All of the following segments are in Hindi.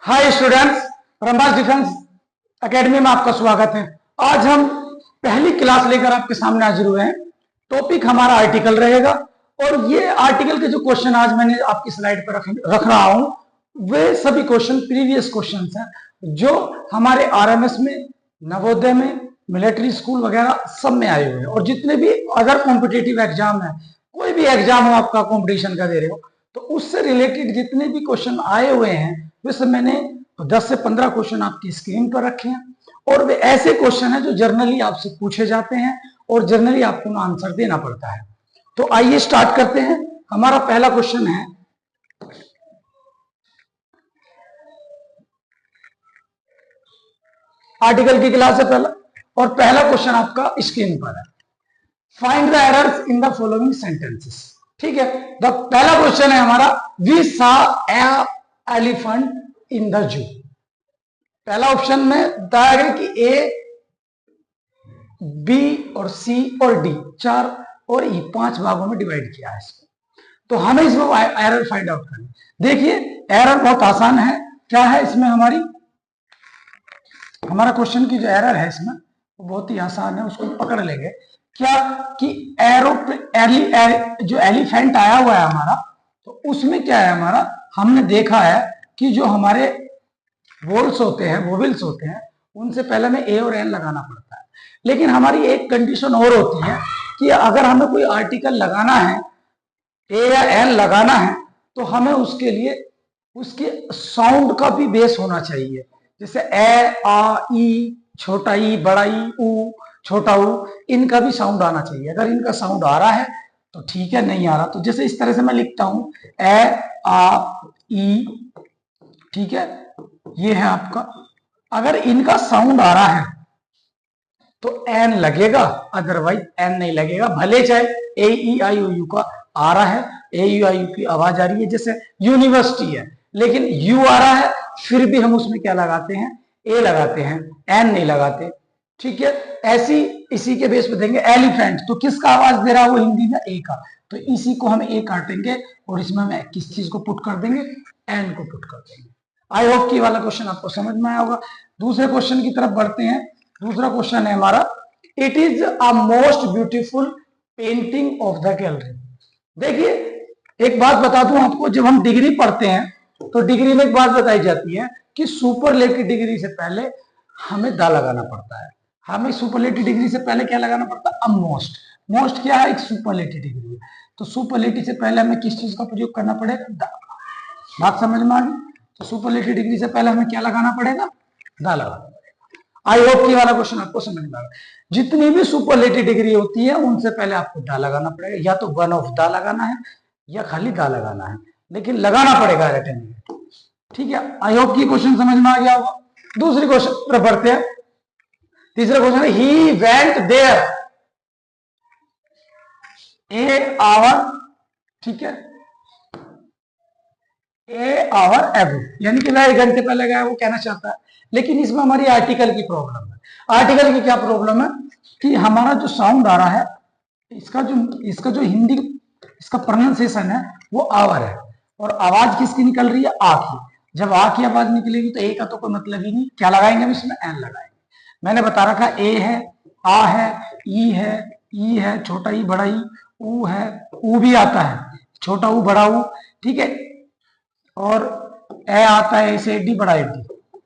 हाय स्टूडेंट्स, ब्रह्मास्त्र डिफेंस एकेडमी में आपका स्वागत है। आज हम पहली क्लास लेकर आपके सामने हाजिर हुए हैं। टॉपिक हमारा आर्टिकल रहेगा और ये आर्टिकल के जो क्वेश्चन आज मैंने आपकी स्लाइड पर रख रहा हूं वे सभी क्वेश्चन प्रीवियस क्वेश्चन हैं जो हमारे आरएमएस में, नवोदय में, मिलिट्री स्कूल वगैरह सब में आए हुए हैं। और जितने भी अदर कॉम्पिटेटिव एग्जाम है, कोई भी एग्जाम हो आपका कॉम्पिटिशन का दे रहे हो, तो उससे रिलेटेड जितने भी क्वेश्चन आए हुए हैं वैसे मैंने 10 से 15 क्वेश्चन आपकी स्क्रीन पर रखे हैं। और वे ऐसे क्वेश्चन हैं जो जर्नली आपसे पूछे जाते हैं और जर्नली आपको आंसर देना पड़ता है। तो आइए स्टार्ट करते हैं। हमारा पहला क्वेश्चन है, आर्टिकल की क्लास है पहला, और पहला क्वेश्चन आपका स्क्रीन पर है। Find the errors in the following sentences. ठीक है, तो पहला क्वेश्चन है हमारा, we saw elephant in the zoo. पहला ऑप्शन में बताया गया कि ए, बी और सी और डी, 4 और ई 5 भागों में डिवाइड किया है इसको। तो हमें इसमें एरर फाइंड आउट करनी। देखिए एरर बहुत आसान है। क्या है इसमें हमारा क्वेश्चन की जो एरर है इसमें वो बहुत ही आसान है, उसको पकड़ लेंगे। क्या कि जो एलिफेंट आया हुआ है हमारा, तो उसमें क्या है हमारा, हमने देखा है कि जो हमारे वोल्स होते हैं, वोवेल्स होते हैं, उनसे पहले हमें ए और एन लगाना पड़ता है। लेकिन हमारी एक कंडीशन और होती है कि अगर हमें कोई आर्टिकल लगाना है, ए या एन लगाना है, तो हमें उसके लिए उसके साउंड का भी बेस होना चाहिए। जैसे ए, आ, ई, छोटा ई, बड़ा ई, ऊ, छोटा ऊ, इनका भी साउंड आना चाहिए। अगर इनका साउंड आ रहा है तो ठीक है, नहीं आ रहा तो जैसे इस तरह से मैं लिखता हूं, ए, आ, ई, ठीक है, ये है आपका। अगर इनका साउंड आ रहा है तो एन लगेगा, अदरवाइज एन नहीं लगेगा। भले चाहे ए, ई, आई, ओ, यू का आ रहा है, ए, यू, आई, यू की आवाज आ रही है, जैसे यूनिवर्सिटी है लेकिन यू आ रहा है, फिर भी हम उसमें क्या लगाते हैं, ए लगाते हैं, एन नहीं लगाते। ठीक है, ऐसी इसी के बेस पे देंगे। एलिफेंट तो किसका आवाज दे रहा है वो हिंदी में, ए का, तो इसी को हम ए काटेंगे और इसमें हम किस चीज को पुट कर देंगे, एन को पुट कर देंगे। आई होप कि वाला क्वेश्चन आपको समझ में आया होगा। दूसरे क्वेश्चन की तरफ बढ़ते हैं। दूसरा क्वेश्चन है हमारा, it is a most beautiful painting of the gallery. देखिए एक बात बता दूं आपको, जब हम डिग्री पढ़ते हैं तो डिग्री में एक बात बताई जाती है कि सुपरलेटिव डिग्री से पहले हमें दा लगाना पड़ता है। हमें सुपरलेटिव डिग्री से पहले क्या लगाना पड़ता है, मोस्ट। मोस्ट क्या है, एक सुपरलेटिव डिग्री है। तो सुपरलेटिव से पहले हमें किस चीज का प्रयोग करना पड़ेगा, दा। बात समझ में आ गई? तो सुपरलेटिव डिग्री से पहले हमें क्या लगाना पड़ेगा, दा लगाना पड़ेगा। आई होप कि वाला क्वेश्चन आपको समझ में आ गया। जितनी भी सुपरलेटिव डिग्री होती है उनसे पहले आपको दा लगाना पड़ेगा, या तो वन ऑफ दा लगाना है या खाली दा लगाना है, लेकिन लगाना पड़ेगा रिटर्न में। ठीक है, आई होप कि क्वेश्चन समझ में आ गया होगा। दूसरी क्वेश्चन पर बढ़ते हैं। तीसरा क्वेश्चन है, he went there a hour, ठीक है, ए आवर एगो, यानी कि वह 1 घंटे पहले गया, वो कहना चाहता है। लेकिन इसमें हमारी आर्टिकल की प्रॉब्लम है। आर्टिकल की क्या प्रॉब्लम है कि हमारा जो साउंड आ रहा है, इसका जो हिंदी इसका प्रोनाउंसिएशन है वो आवर है, और आवाज किसकी निकल रही है, आ की। जब आ की आवाज निकलेगी तो ए का तो कोई मतलब ही नहीं, क्या लगाएंगे हम इसमें, एन लगाएंगे। मैंने बता रखा, ए है, आ है, ई है, ई है, छोटा ई, बड़ा ई, ऊ है, ऊ भी आता है, छोटा ऊ, बड़ा ऊ, ठीक है, और ए आता है, ऐसे डी, बड़ा डी,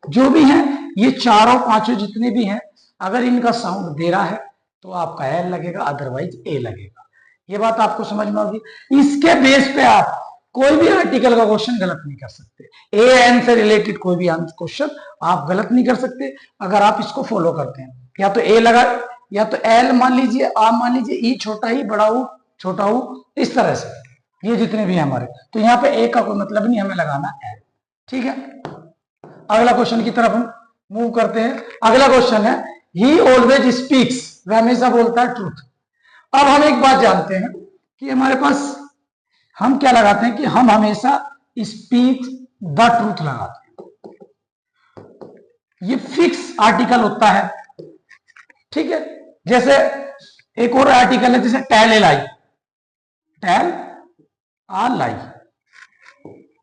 जो भी है ये चारों पांचों जितने भी हैं, अगर इनका साउंड दे रहा है तो आपका एल लगेगा, अदरवाइज ए लगेगा। ये बात आपको समझ में होगी। इसके बेस पे आप कोई भी आर्टिकल का क्वेश्चन गलत नहीं कर सकते। ए एन से रिलेटेड कोई भी क्वेश्चन आप गलत नहीं कर सकते अगर आप इसको फॉलो करते हैं। या तो ए लगा, या तो एल मान लीजिए, आ मान लीजिए, ई छोटा ई, बड़ा ऊ, छोटा ऊ, इस तरह से ये जितने भी हैं हमारे। तो यहाँ पे ए का कोई मतलब नहीं, हमें लगाना है। ठीक है, अगला क्वेश्चन की तरफ हम मूव करते हैं। अगला क्वेश्चन है, ही ऑलवेज स्पीक्स, वह हमेशा बोलता है ट्रूथ। अब हम एक बात जानते हैं कि हमारे पास हम क्या लगाते हैं कि हम हमेशा स्पीक द ट्रूथ लगाते हैं। ये फिक्स आर्टिकल होता है। ठीक है, जैसे एक और आर्टिकल है, जैसे टेल ए लाई, टेल आ लाई,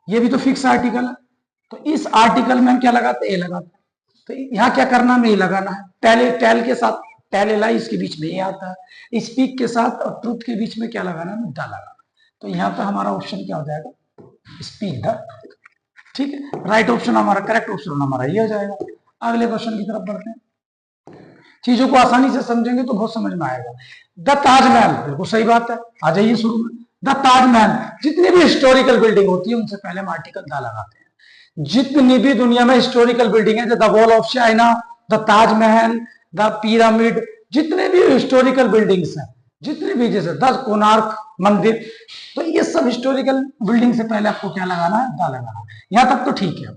ये भी तो फिक्स आर्टिकल है। तो इस आर्टिकल में हम क्या लगाते, ए लगाते। तो यहाँ क्या करना, हमें ए लगाना है। टेल के साथ टेल एलाई, इसके बीच में ए आता है। स्पीक के साथ और ट्रूथ के बीच में क्या लगाना है, द लगाना। तो यहाँ पे हमारा ऑप्शन क्या हो जाएगा, स्पीक द। ठीक है, राइट ऑप्शन हमारा, करेक्ट ऑप्शन हमारा ये हो जाएगा। अगले क्वेश्चन की तरफ बढ़ते हैं। चीजों को आसानी से समझेंगे तो बहुत समझ में आएगा। द ताजमहल, बिल्कुल सही बात है, आ जाइए शुरू में। द ताजमहल, जितनी भी हिस्टोरिकल बिल्डिंग होती है उनसे पहले हम आर्टिकल द लगाते हैं। जितनी भी दुनिया में हिस्टोरिकल बिल्डिंग है, the wall of China, the Taj Mahal, the pyramid, जितने भी हिस्टोरिकल बिल्डिंग्स हैं, जितने भी, जैसे 10 कोणार्क मंदिर, तो ये सब हिस्टोरिकल बिल्डिंग से पहले आपको क्या लगाना है, द लगाना है। यहां तक तो ठीक है।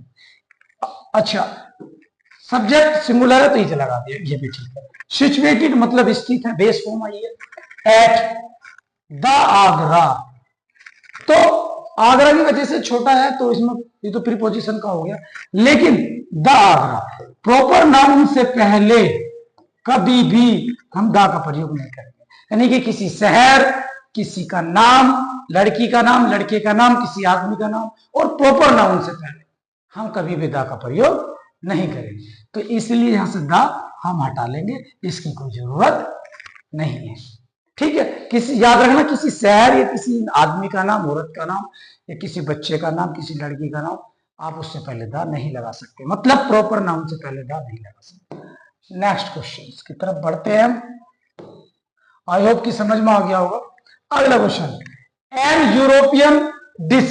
अच्छा, सब्जेक्ट सिंगुलर है तो इसे लगा दिया, ये भी ठीक है। सिचुएटेड मतलब स्थित है, बेस फॉर्म आई है। एट द आगरा, तो आगरा की वजह से छोटा है तो इसमें ये तो प्रीपोजिशन का हो गया, लेकिन द आगरा प्रॉपर नाउन से पहले कभी भी हम द का प्रयोग नहीं करेंगे। यानी कि किसी शहर, किसी का नाम, लड़की का नाम, लड़के का नाम, किसी आदमी का नाम और प्रॉपर नाउन से पहले हम कभी भी द का प्रयोग नहीं करेंगे। तो इसलिए यहां से द हम हटा लेंगे, इसकी कोई जरूरत नहीं है। ठीक है, किसी, याद रखना, किसी शहर या किसी आदमी का नाम, औरत का नाम या किसी बच्चे का नाम, किसी लड़की का नाम, आप उससे पहले द नहीं लगा सकते, मतलब प्रॉपर नाउन से पहले द नहीं लगा सकते। नेक्स्ट क्वेश्चन की तरफ बढ़ते हैं हम। आई होप कि समझ में आ गया होगा। अगला क्वेश्चन, एन यूरोपियन डिश,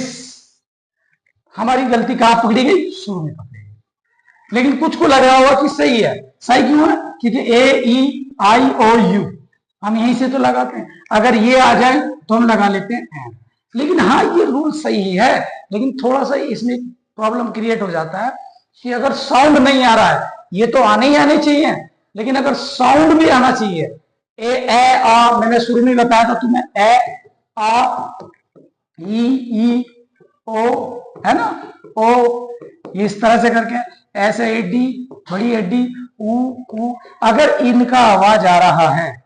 हमारी गलती कहां पकड़ी गई, शुरू में पकड़ी गई, लेकिन कुछ को लग रहा होगा कि सही है। सही क्यों है, क्योंकि AEIOU हम यहीं से तो लगाते हैं, अगर ये आ जाए तो हम लगा लेते हैं एन। लेकिन हाँ, ये रूल सही है, लेकिन थोड़ा सा इसमें प्रॉब्लम क्रिएट हो जाता है कि अगर साउंड नहीं आ रहा है, ये तो आने ही आने चाहिए, लेकिन अगर साउंड भी आना चाहिए, ए आ, मैंने शुरू में बताया था तुम्हें, ए आ ई ओ, है ना, ओ, इस तरह से करके, ऐसे एडी, बड़ी एडी, ऊ, अगर इनका आवाज आ रहा है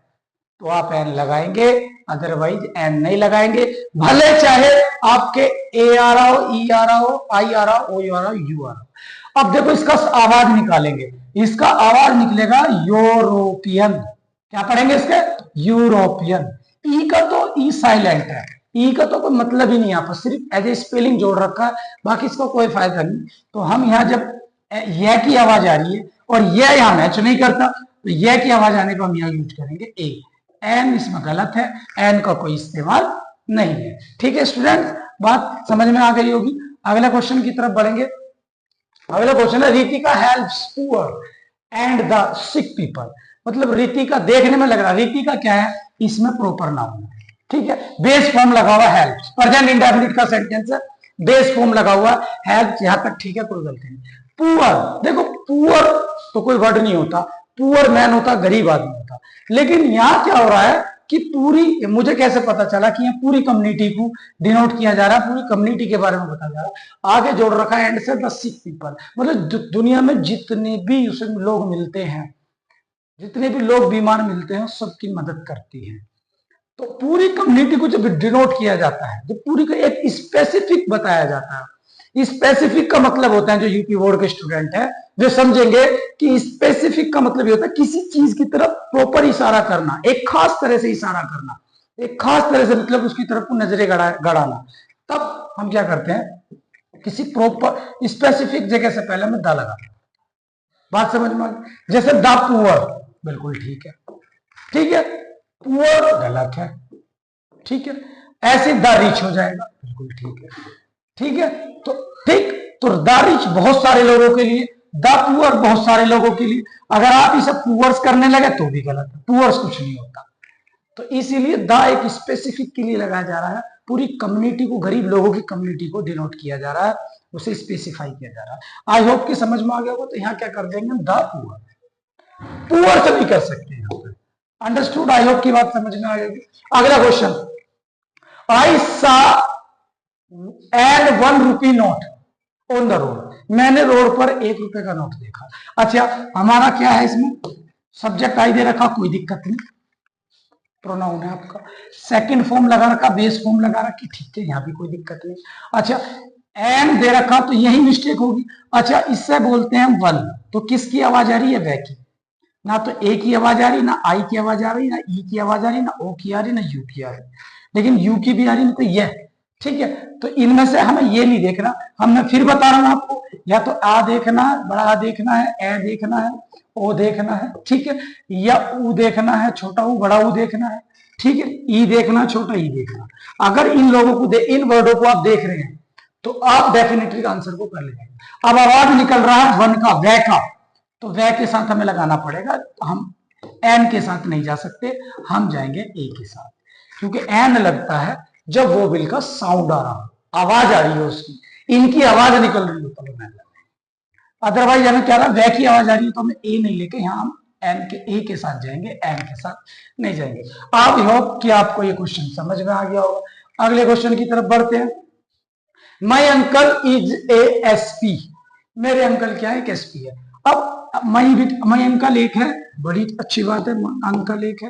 तो आप एन लगाएंगे, अदरवाइज एन नहीं लगाएंगे। भले चाहे आपके ए आ रहा हो, ई आ रहा हो, आई आ रहा हो, ओ आ रहा हो, यू आ रहा हो। अब देखो इसका आवाज निकालेंगे, इसका आवाज निकलेगा यूरोपियन। क्या पढ़ेंगे इसके, यूरोपियन। ई का तो ई साइलेंट है, ई का तो कोई मतलब ही नहीं, यहाँ पर सिर्फ एज ए स्पेलिंग जोड़ रखा है, बाकी इसका कोई फायदा नहीं। तो हम यहाँ जब यह की आवाज आ रही है और यह यहाँ मैच नहीं करता, तो यह की आवाज आने पर हम यहाँ यूज करेंगे ए। एन इसमें गलत है, एन का कोई इस्तेमाल नहीं है। ठीक है स्टूडेंट, बात समझ में आ गई होगी। अगला क्वेश्चन की तरफ बढ़ेंगे। अगला क्वेश्चन है, Ritika helps poor and the sick people, मतलब रितिका, देखने में लग रहा है रितिका क्या है, इसमें प्रॉपर नाउन है। ठीक है, बेस फॉर्म लगा हुआ हेल्प्स, प्रेजेंट इंडेफिनिट का सेंटेंस है, बेस फॉर्म लगा हुआ हेल्प, यहां तक ठीक है, कोई गलती नहीं। पुअर, देखो पुअर तो कोई वर्ड नहीं होता, पुअर मैन होता, गरीब आदमी होता, लेकिन यहाँ क्या हो रहा है कि पूरी, मुझे कैसे पता चला कि यहाँ पूरी कम्युनिटी को डिनोट किया जा रहा है, पूरी कम्युनिटी के बारे में बताया जा रहा है। आगे जोड़ रखा है एंड से द सिक पीपल, मतलब दुनिया में जितने भी उसमें लोग मिलते हैं, जितने भी लोग बीमार मिलते हैं, सबकी मदद करती है। तो पूरी कम्युनिटी को जब डिनोट किया जाता है, जब पूरी को एक स्पेसिफिक बताया जाता है, स्पेसिफिक का मतलब होता है, जो यूपी बोर्ड के स्टूडेंट है जो समझेंगे कि स्पेसिफिक का मतलब ये होता है किसी चीज की तरफ प्रॉपर इशारा करना, एक खास तरह से इशारा करना, एक खास तरह से मतलब उसकी तरफ को नजरें गड़ाना। तब हम क्या करते हैं, किसी प्रॉपर स्पेसिफिक जगह से पहले हमें दा लगा। बात समझ में आ गई। जैसे द पुअर, बिल्कुल ठीक है, ठीक है, पुअर गलत है, ठीक है, ऐसे द रिच हो जाएगा, बिल्कुल ठीक है, ठीक है। तो ठीक, तो द रिच बहुत सारे लोगों के लिए, द पुअर बहुत सारे लोगों के लिए, अगर आप इसे पुअर्स करने लगे तो भी गलत है, पुअर्स कुछ नहीं होता। तो इसीलिए द एक स्पेसिफिक के लिए लगाया जा रहा है, पूरी कम्युनिटी को, गरीब लोगों की कम्युनिटी को डिनोट किया जा रहा है, उसे स्पेसिफाई किया जा रहा है। आई होप कि समझ में आ गया होगा। तो यहाँ क्या कर देंगे, द पुअर, पुअर से भी कर सकते हैं, अंडरस्टूड। आई होप की बात समझ में आ गई। अगला क्वेश्चन, आई सा and 1 rupee note on the road, मैंने रोड पर 1 रुपए का नोट देखा। अच्छा, हमारा क्या है इसमें, सब्जेक्ट आई दे रखा, कोई दिक्कत नहीं, प्रोनाउन है आपका, सेकंड फॉर्म लगा रखा, बेस फॉर्म लगा रखी, ठीक है, यहां भी कोई दिक्कत नहीं। अच्छा, एन दे रखा तो यही मिस्टेक होगी। अच्छा, इससे बोलते हैं वन, तो किसकी आवाज आ रही है? वह की। ना तो ए की आवाज आ रही, ना आई की आवाज आ रही, ना ई की आवाज आ रही, ना ओ की आ रही, ना यू की आ रही, लेकिन यू की भी आ रही, तो यह। ठीक है, तो इनमें से हमें ये नहीं देखना। मैं फिर बता रहा हूं आपको, या तो आ देखना है, बड़ा आ देखना है, ए देखना है, ओ देखना है, ठीक है, या ऊ देखना है, छोटा ऊ, बड़ा ऊ देखना है, ठीक है, ई देखना, छोटा ई देखना। अगर इन लोगों को इन वर्डों को आप देख रहे हैं तो आप डेफिनेटली आंसर को कर लेंगे। अब आवाज निकल रहा है वन का, वह का, तो वह के साथ हमें लगाना पड़ेगा। हम एन के साथ नहीं जा सकते, हम जाएंगे ए के साथ, क्योंकि एन लगता है जब वो बिल का साउंड आ रहा हो, आवाज आ रही है उसकी, इनकी आवाज निकल रही हो तब मैं। अदरवाइज हमें क्या रहा, वह की आवाज आ रही है तो हमें ए नहीं लेके यहाँ हम एन के ए के साथ जाएंगे, एन के साथ नहीं जाएंगे। आप होप कि आपको ये क्वेश्चन समझ में आ गया होगा। अगले क्वेश्चन की तरफ बढ़ते हैं। My uncle is a SP, मेरे अंकल क्या है? एक एसपी है। अब माई अंकल एक है, बड़ी अच्छी बात है, अंकल एक है,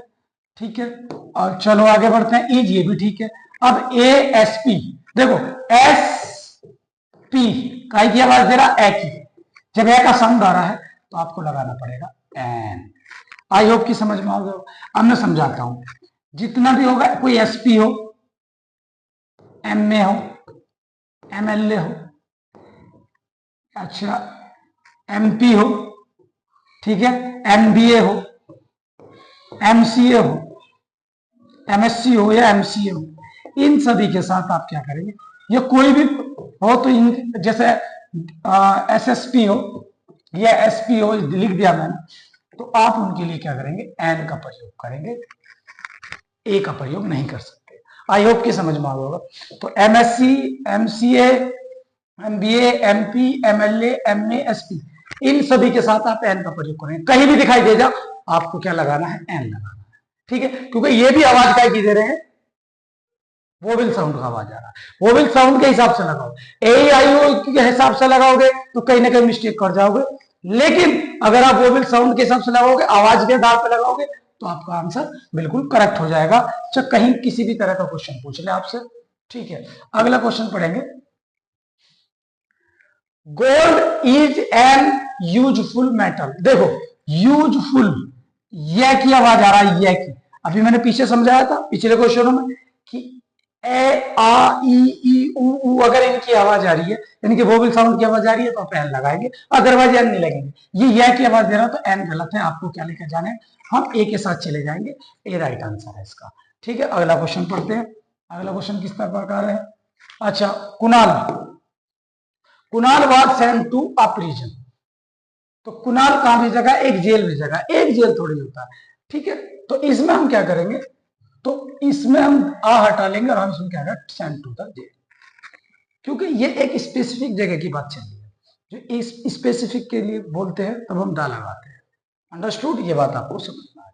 ठीक है। और चलो आगे बढ़ते हैं, इज ये भी ठीक है। अब ए एस पी, देखो एस पी काय की आवाज दे रहा, ए की, जब ए का साउंड आ रहा है तो आपको लगाना पड़ेगा एन। आई होप की समझ में आ गया। अब मैं समझाता हूं, जितना भी होगा, कोई एसपी हो, एमए हो, एमएलए हो, अच्छा एमपी हो, ठीक है, एमबीए हो, एमसीए हो, एमएससी हो या एमसीए हो, इन सभी के साथ आप क्या करेंगे, ये कोई भी हो तो इन, जैसे एसएसपी हो या एसपी हो, लिख दिया मैंने, तो आप उनके लिए क्या करेंगे? एन का प्रयोग करेंगे, ए का प्रयोग नहीं कर सकते। आई होप की समझ में आ गया होगा। तो MSc, MCA, MBA, MP, MLA, MA, SP, इन सभी के साथ आप एन का प्रयोग करेंगे। कहीं भी दिखाई दे जाओ आपको क्या लगाना है? एन लगाना है, ठीक है, क्योंकि ये भी आवाज काय की दे रहे हैं, वोवेल साउंड का आवाज आ रहा है। वोवेल साउंड के हिसाब से लगाओ, ए आई ओ के हिसाब से लगाओगे तो कहीं ना कहीं मिस्टेक कर जाओगे, लेकिन अगर आप वोवेल साउंड के हिसाब से लगाओगे, आवाज के आधार पर लगाओगे, तो आपका आंसर बिल्कुल करेक्ट हो जाएगा, चाहे कहीं किसी भी तरह का क्वेश्चन पूछ ले आपसे, ठीक है। अगला क्वेश्चन पढ़ेंगे। Gold is an useful metal, देखो यूजफुल, यह की आवाज आ रहा है, यह की, अभी मैंने पीछे समझाया था पिछले क्वेश्चनों में कि ए आ ई ऊ, अगर इनकी आवाज आ रही है, इनके वोवेल साउंड की आवाज आ रही है तो आप एन लगाएंगे, अदरवाइज एन नहीं लगेंगे। ये यह की आवाज दे रहा है तो एन गलत है, आपको क्या लेकर जाना है? हम ए के साथ चले जाएंगे, ए राइट आंसर है इसका, ठीक है। अगला क्वेश्चन पढ़ते हैं। अगला क्वेश्चन किस प्रकार है? अच्छा, Kunal was sent to a prison, तो कुणाल कहां भेजा? एक जेल भेजा, एक जेल थोड़ी होता है, ठीक है। तो इसमें हम क्या करेंगे? तो इसमें हम आ हटा लेंगे और हम इसमें क्या करें? सेंट टू द जेल, क्योंकि ये एक स्पेसिफिक जगह की बात चल रही है, जो इस स्पेसिफिक के लिए बोलते हैं तब हम दा लगाते हैं। अंडरस्टूड? ये बात आपको समझना है।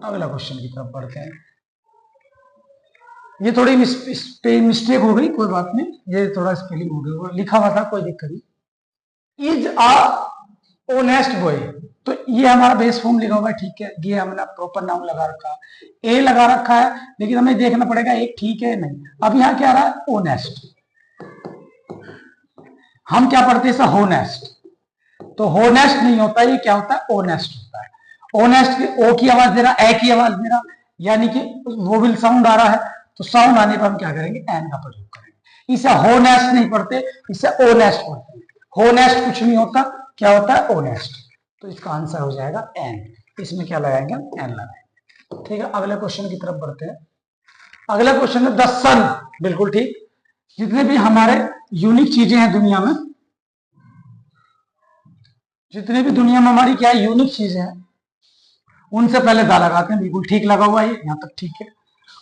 अगला क्वेश्चन की तरफ बढ़ते हैं। ये थोड़ी मिस्टेक हो गई, कोई बात नहीं, ये थोड़ा स्पेलिंग हो गई, लिखा हुआ था, कोई दिक्कत नहीं। इज अ ओनेस्ट बॉय, तो ये हमारा बेस फॉर्म लिखा हुआ है, ठीक है, ये हमने प्रॉपर नाउन लगा रखा, ए लगा रखा है, लेकिन हमें देखना पड़ेगा एक ठीक है नहीं। अब यहाँ क्या रहा है? ओनेस्ट, हम क्या पढ़ते हैं? होनेस्ट, तो होनेस्ट नहीं होता, ये क्या होता है? ओनेस्ट होता है। ओनेस्ट की ओ की आवाज दे रहा, ए की आवाज दे रहा, यानी कि वोवेल साउंड आ रहा है, तो साउंड आने पर हम क्या करेंगे? एन का प्रयोग करेंगे। इसे होनेस्ट नहीं पढ़ते, इसे ओनेस्ट पढ़ते हैं। होनेस्ट कुछ नहीं होता, क्या होता है? ओनेस्ट। तो इसका आंसर हो जाएगा एन, इसमें क्या लगाएंगे? एन लगाएंगे, ठीक है। अगले क्वेश्चन की तरफ बढ़ते हैं। अगला क्वेश्चन है द सन, बिल्कुल ठीक। जितने भी हमारे यूनिक चीजें हैं दुनिया में, जितने भी दुनिया में हमारी क्या यूनिक चीजें हैं, उनसे पहले दा लगाते हैं, बिल्कुल ठीक लगा हुआ है, यहां तक ठीक है।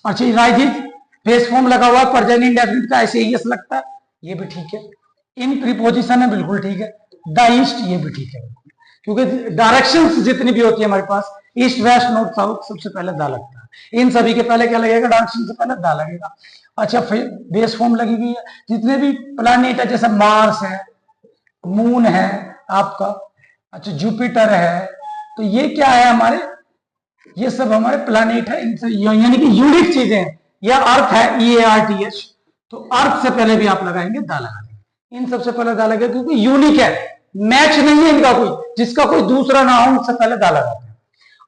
अच्छा, राइजिज बेस फॉर्म लगा हुआ है, प्रेजेंट इंडेफिनिट का ऐसे यस लगता है, ये भी ठीक है। इन प्रीपोजिशन है, बिल्कुल ठीक है। द ईस्ट, ये भी ठीक है, क्योंकि डायरेक्शंस जितनी भी होती है हमारे पास, ईस्ट वेस्ट नॉर्थ साउथ, सबसे पहले दा लगता है। इन सभी के पहले क्या लगेगा? डायरेक्शन से पहले दा लगेगा। अच्छा, बेस फॉर्म लगी हुई है, जितने भी प्लानिट है, जैसे मार्स है, मून है आपका, अच्छा जुपिटर है, तो ये क्या है हमारे? ये सब हमारे प्लानिट है, इनसे यानी कि यूनिक चीजें हैं। या अर्थ है, EARTH, तो अर्थ से पहले भी आप लगाएंगे दा लगाएंगे, इन सबसे पहले दा लगेगा, क्योंकि यूनिक है, मैच नहीं है इनका कोई, जिसका कोई दूसरा ना हो उससे पहले दा लगाते हैं।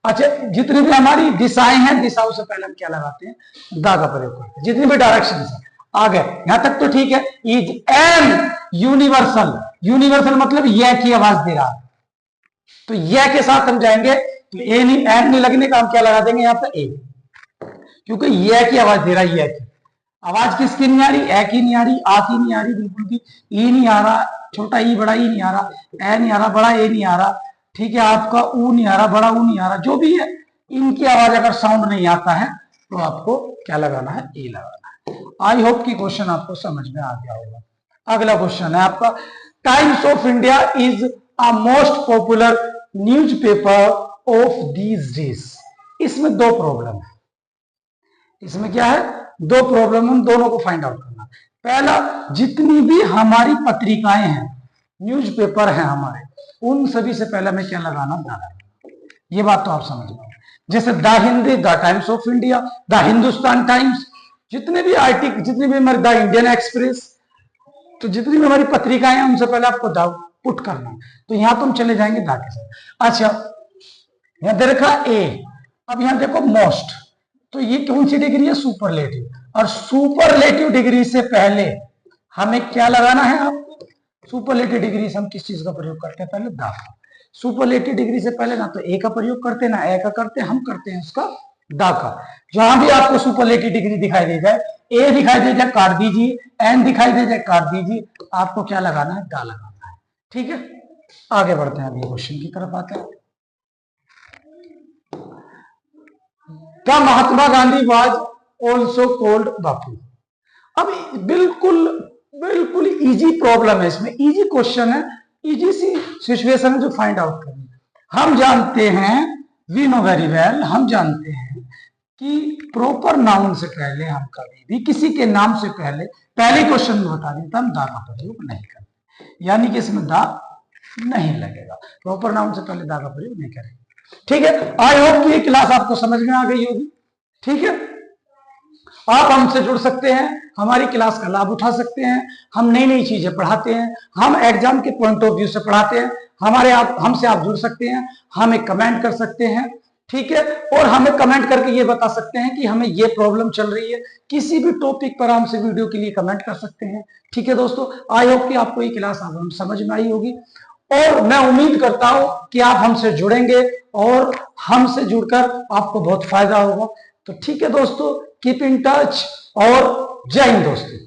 अच्छा, जितनी भी हमारी दिशाएं हैं, दिशाओं से पहले हम क्या लगाते हैं, दा का प्रयोग करते हैं। जितनी भी डायरेक्शन है आ गए, यहां तक तो ठीक है। इज एन यूनिवर्सल, यूनिवर्सल मतलब यह की आवाज दे रहा है, तो यह के साथ हम जाएंगे तो ए नहीं, एन नहीं लगने का हम क्या लगा देंगे यहाँ पे ए, क्योंकि यह की आवाज दे रहा है। यह की आवाज किसकी नहीं आ रही, ए की नहीं आ रही, आ की नहीं आ रही, बिल्कुल भी ई नहीं आ रहा, छोटा ई बड़ा ई नहीं आ रहा, ए नहीं आ रहा, बड़ा ए नहीं आ रहा, ठीक है, आपका ऊ नहीं आ रहा, बड़ा ऊ नहीं आ रहा, जो भी है इनकी आवाज अगर साउंड नहीं आता है तो आपको क्या लगाना है, ए लगाना है। आई होप कि क्वेश्चन आपको समझ में आ गया होगा। अगला क्वेश्चन है आपका, times of India is a most popular newspaper of these days. इसमें दो प्रॉब्लम है, इसमें क्या है, दो प्रॉब्लम, उन दोनों को फाइंड आउट करना। पहला, जितनी भी हमारी पत्रिकाएं हैं, न्यूज़पेपर हैं हमारे, उन सभी से पहले मैं क्या लगाना, दा लगाना। ये बात तो आप समझ लो। जैसे the Hindi, the times of India, the Hindustan times, जितने भी आर्टिकल, जितनी भी हमारी, द इंडियन एक्सप्रेस, तो जितनी भी हमारी पत्रिकाएं हैं उनसे पहले आपको दा पुट करना। तो यहां तुम चले जाएंगे दा के साथ। अच्छा, यहां देखा ए, अब यहां देखो मोस्ट, तो ये कौन सी डिग्री है, सुपरलेटिव, और सुपरलेटिव डिग्री से पहले हमें क्या लगाना है, आप सुपरलेटिव डिग्री से हम किस चीज का प्रयोग करते हैं, पहले दा। सुपरलेटिव डिग्री से पहले ना तो ए का प्रयोग करते ना ए का करते, हम करते हैं उसका दा का। जहां भी आपको सुपरलेटिव डिग्री दिखाई दे जाए, ए दिखाई दे जाए काट दीजिए, एन दिखाई दे जाए काट दीजिए, आपको क्या लगाना है, दा लगाना है। ठीक है, आगे बढ़ते हैं, अभी क्वेश्चन की तरफ आते हैं। The Mahatma Gandhi was also called Bapu. अब बिल्कुल बिल्कुल इजी प्रॉब्लम है, इसमें इजी क्वेश्चन है, इजी सी सिचुएशन है जो फाइंड आउट करनी। हम जानते हैं, वी नो वेरी वेल, हम जानते हैं कि प्रॉपर नाउन से पहले हम कभी भी किसी के नाम से पहले क्वेश्चन में बता देता हम दा का प्रयोग नहीं करते, यानी कि इसमें दा नहीं लगेगा, प्रॉपर नाउन से पहले दा का प्रयोग नहीं करेंगे। ठीक है, आई होप कि ये क्लास आपको समझ में आ गई होगी। ठीक है, आप हमसे जुड़ सकते हैं, हमारी क्लास का लाभ उठा सकते हैं, हम नई नई चीजें पढ़ाते हैं, हम एग्जाम के पॉइंट ऑफ व्यू से पढ़ाते हैं, हमसे आप जुड़ सकते हैं, हमें कमेंट कर सकते हैं। ठीक है, और हमें कमेंट करके ये बता सकते हैं कि हमें ये प्रॉब्लम चल रही है, किसी भी टॉपिक पर हमसे वीडियो के लिए कमेंट कर सकते हैं। ठीक है दोस्तों, आई होप कि आपको ये क्लास समझ में आई होगी, और मैं उम्मीद करता हूं कि आप हमसे जुड़ेंगे और हमसे जुड़कर आपको बहुत फायदा होगा। तो ठीक है दोस्तों, कीप इन टच और जय हिंद दोस्तों।